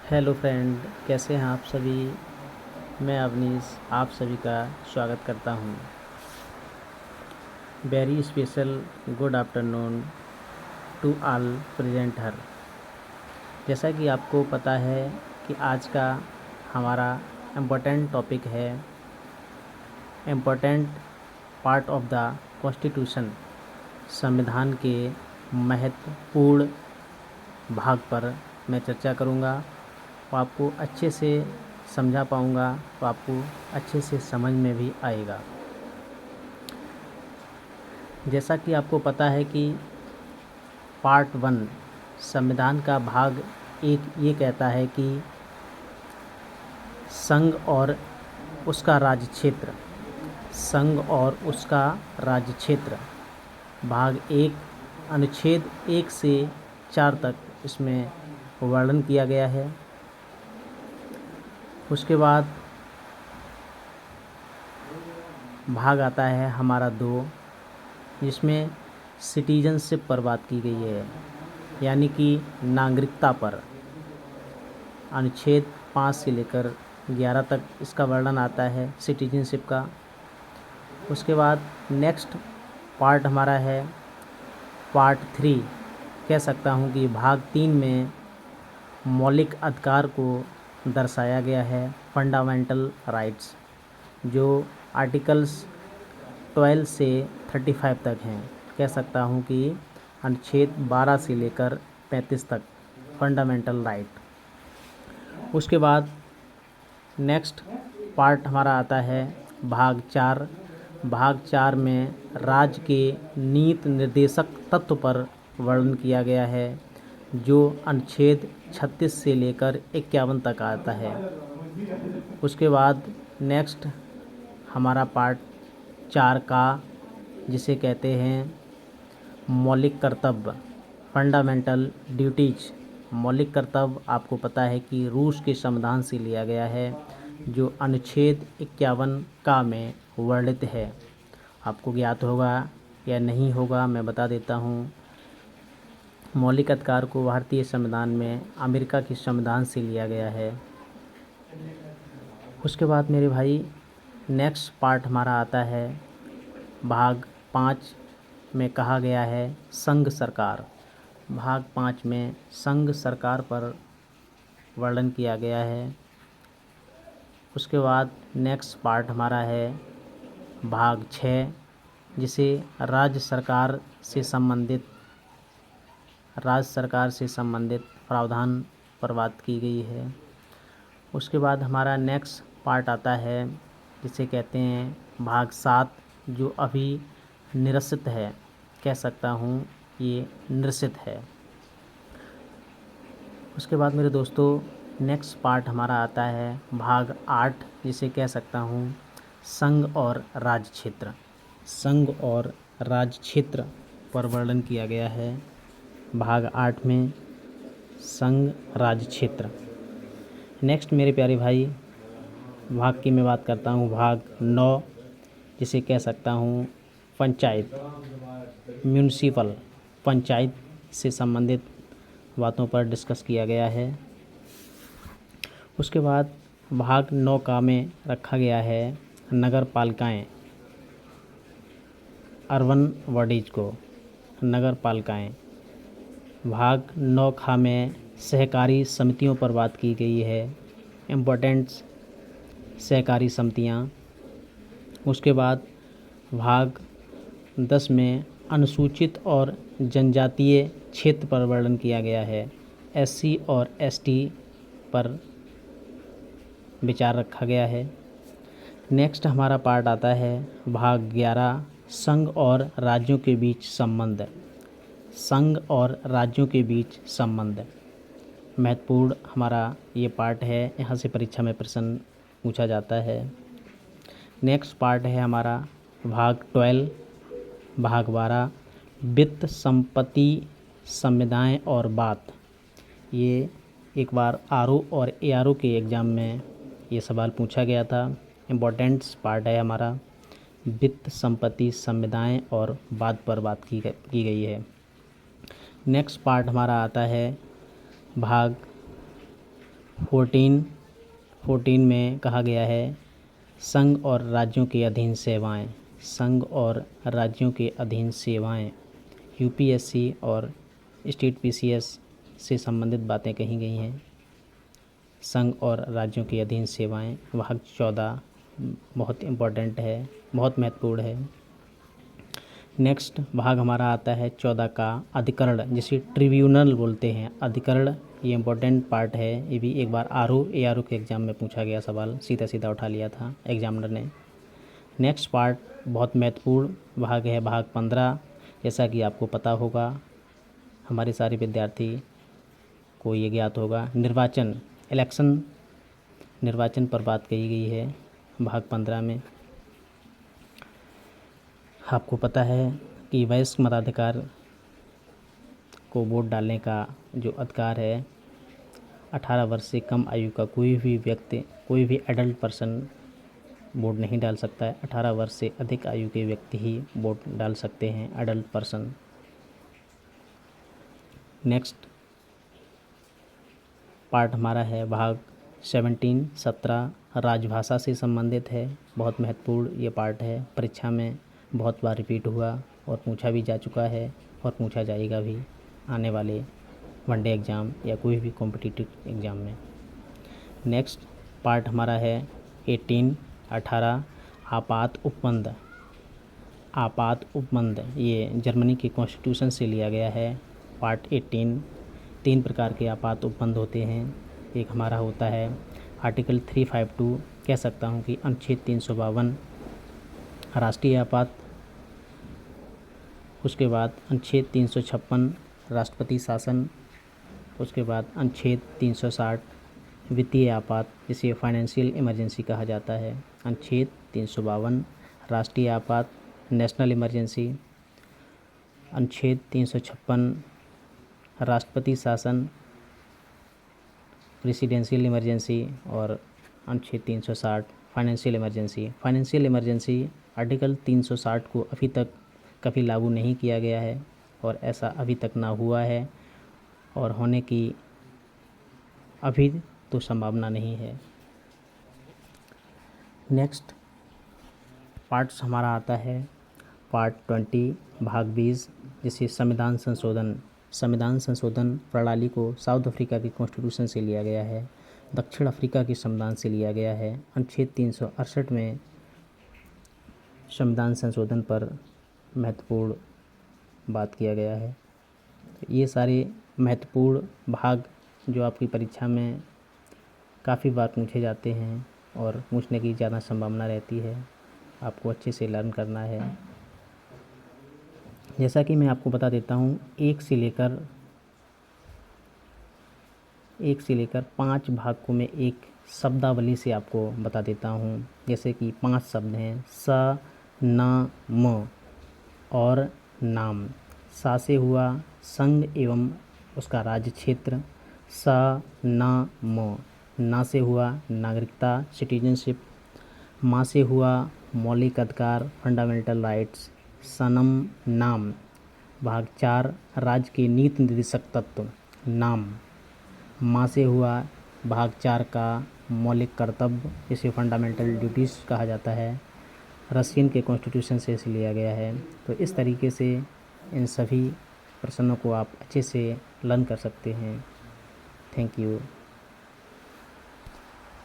Hello friend, कैसे हैं आप सभी। मैं अवनीश आप सभी का स्वागत करता हूं। Very special good afternoon to all presenter. जैसा कि आपको पता है कि आज का हमारा इम्पोर्टेंट टॉपिक है important part of the constitution, संविधान के महत्वपूर्ण भाग पर मैं चर्चा करूंगा। तो आपको अच्छे से समझा पाऊंगा, तो आपको अच्छे से समझ में भी आएगा। जैसा कि आपको पता है कि पार्ट 1 संविधान का भाग 1 ये कहता है कि संघ और उसका राज्य क्षेत्र, संघ और उसका राज्य क्षेत्र। भाग 1 अनुच्छेद 1 से 4 तक इसमें वर्णन किया गया है। उसके बाद भाग आता है हमारा 2, जिसमें सिटीजनशिप पर बात की गई है, यानी कि नागरिकता पर। अनुच्छेद 5 से लेकर 11 तक इसका वर्णन आता है सिटीजनशिप का। उसके बाद नेक्स्ट पार्ट हमारा है पार्ट 3, कह सकता हूँ कि भाग 3 में मौलिक अधिकार को दर्शाया गया है, फंडामेंटल राइट्स, जो आर्टिकल्स 12 से 35 तक हैं। कह सकता हूँ कि अनुच्छेद 12 से लेकर 35 तक फंडामेंटल राइट। उसके बाद नेक्स्ट पार्ट हमारा आता है भाग 4। भाग 4 में राज्य के नीति निर्देशक तत्व पर वर्णन किया गया है, जो अनुच्छेद 36 से लेकर 51 तक आता है। उसके बाद नेक्स्ट हमारा पार्ट 4 का, जिसे कहते हैं मौलिक कर्तव्य, फंडामेंटल ड्यूटीज। मौलिक कर्तव्य आपको पता है कि रूस के संविधान से लिया गया है, जो अनुच्छेद 51 का में वर्णित है। आपको ज्ञात होगा या नहीं होगा, मैं बता देता हूँ। मौलिक अधिकार को भारतीय संविधान में अमेरिका के संविधान से लिया गया है। उसके बाद मेरे भाई नेक्स्ट पार्ट हमारा आता है भाग 5 में कहा गया है संघ सरकार। भाग 5 में संघ सरकार पर वर्णन किया गया है। उसके बाद नेक्स्ट पार्ट हमारा है भाग 6, जिसे राज्य सरकार से संबंधित प्रावधान पर बात की गई है। उसके बाद हमारा नेक्स्ट पार्ट आता है, जिसे कहते हैं भाग 7, जो अभी निरसित है। कह सकता हूँ ये निरसित है। उसके बाद मेरे दोस्तों नेक्स्ट पार्ट हमारा आता है भाग 8, जिसे कह सकता हूँ संघ और राज्य क्षेत्र। संघ और राज्य क्षेत्र पर वर्णन किया गया है भाग 8 में, संघ राज्य क्षेत्र। नेक्स्ट मेरे प्यारे भाई भाग की मैं बात करता हूँ भाग 9, जिसे कह सकता हूँ पंचायत, म्यूनिसिपल, पंचायत से संबंधित बातों पर डिस्कस किया गया है। उसके बाद भाग 9 का में रखा गया है नगर पालिकाएँ, अर्बन बॉडीज को, नगर पालिकाएँ। भाग 9 खा में सहकारी समितियों पर बात की गई है, इम्पोर्टेंट सहकारी समितियाँ। उसके बाद भाग 10 में अनुसूचित और जनजातीय क्षेत्र पर वर्णन किया गया है, एससी और एसटी पर विचार रखा गया है। नेक्स्ट हमारा पार्ट आता है भाग 11, संघ और राज्यों के बीच संबंध। संघ और राज्यों के बीच संबंध महत्वपूर्ण हमारा ये पार्ट है, यहाँ से परीक्षा में प्रश्न पूछा जाता है। नेक्स्ट पार्ट है हमारा भाग 12, भाग 12, वित्त, संपत्ति, संविदाएं और बात। ये एक बार आरओ और एआरओ के एग्ज़ाम में ये सवाल पूछा गया था। इम्पोर्टेंट पार्ट है हमारा वित्त, संपत्ति, संविदाएं और बात पर बात की गई है। नेक्स्ट पार्ट हमारा आता है भाग 14 में कहा गया है संघ और राज्यों के अधीन सेवाएं। संघ और राज्यों के अधीन सेवाएं यूपीएससी और स्टेट पीसीएस से संबंधित बातें कही गई हैं। संघ और राज्यों के अधीन सेवाएं भाग 14 बहुत इम्पोर्टेंट है, बहुत महत्वपूर्ण है। नेक्स्ट भाग हमारा आता है 14 का अधिकरण, जिसे ट्रिब्यूनल बोलते हैं। अधिकरण ये इम्पोर्टेंट पार्ट है। ये भी एक बार ARO के एग्ज़ाम में पूछा गया सवाल, सीधा सीधा उठा लिया था एग्जामिनर ने। नेक्स्ट पार्ट बहुत महत्वपूर्ण भाग है, भाग 15। जैसा कि आपको पता होगा, हमारे सारे विद्यार्थी को ये ज्ञात होगा, निर्वाचन पर बात कही गई है भाग 15 में। आपको पता है कि वयस्क मताधिकार को वोट डालने का जो अधिकार है, 18 वर्ष से कम आयु का कोई भी व्यक्ति, कोई भी एडल्ट पर्सन वोट नहीं डाल सकता है। 18 वर्ष से अधिक आयु के व्यक्ति ही वोट डाल सकते हैं, एडल्ट पर्सन। नेक्स्ट पार्ट हमारा है भाग 17 राजभाषा से संबंधित है। बहुत महत्वपूर्ण ये पार्ट है, परीक्षा में बहुत बार रिपीट हुआ और पूछा भी जा चुका है और पूछा जाएगा भी आने वाले वनडे एग्ज़ाम या कोई भी कॉम्पिटिटिव एग्ज़ाम में। नेक्स्ट पार्ट हमारा है 18 आपात उपबंध ये जर्मनी के कॉन्स्टिट्यूशन से लिया गया है। पार्ट 18 3 प्रकार के आपात उपबंध होते हैं। एक हमारा होता है आर्टिकल 352, कह सकता हूँ कि अनुच्छेद 352 राष्ट्रीय आपात। उसके बाद अनुच्छेद 356 राष्ट्रपति शासन। उसके बाद अनुच्छेद 360 वित्तीय आपात, जिसे फाइनेंशियल इमरजेंसी कहा जाता है। अनुच्छेद 352 राष्ट्रीय आपात, नेशनल इमरजेंसी। अनुच्छेद 356 राष्ट्रपति शासन, प्रेसिडेंशियल इमरजेंसी। और अनुच्छेद 360 financial emergency. Financial emergency article 360 को अभी तक कभी लागू नहीं किया गया है और ऐसा अभी तक ना हुआ है और होने की अभी तो संभावना नहीं है। नेक्स्ट पार्ट्स हमारा आता है पार्ट 20 भाग 20, जिसे संविधान संशोधन प्रणाली को साउथ अफ्रीका की कॉन्स्टिट्यूशन से लिया गया है, दक्षिण अफ्रीका के संविधान से लिया गया है। अनुच्छेद 368 में संविधान संशोधन पर महत्वपूर्ण बात किया गया है। ये सारे महत्वपूर्ण भाग जो आपकी परीक्षा में काफ़ी बार पूछे जाते हैं और पूछने की ज़्यादा संभावना रहती है, आपको अच्छे से लर्न करना है। जैसा कि मैं आपको बता देता हूँ, एक से लेकर 5 भाग को मैं एक शब्दावली से आपको बता देता हूँ। जैसे कि 5 शब्द हैं, स, न, म और नाम। सा से हुआ संघ एवं उसका राज्य क्षेत्र, स, न, म। ना से हुआ नागरिकता, सिटीजनशिप। माँ से हुआ मौलिक अधिकार, फंडामेंटल राइट्स। सनम नाम। भाग 4 राज्य के नीति निर्देशक तत्व, नाम। माँ से हुआ भाग 4 का मौलिक कर्तव्य, इसे फंडामेंटल ड्यूटीज़ कहा जाता है, रशियन के कॉन्स्टिट्यूशन से इसे लिया गया है। तो इस तरीके से इन सभी प्रश्नों को आप अच्छे से लर्न कर सकते हैं। Thank you.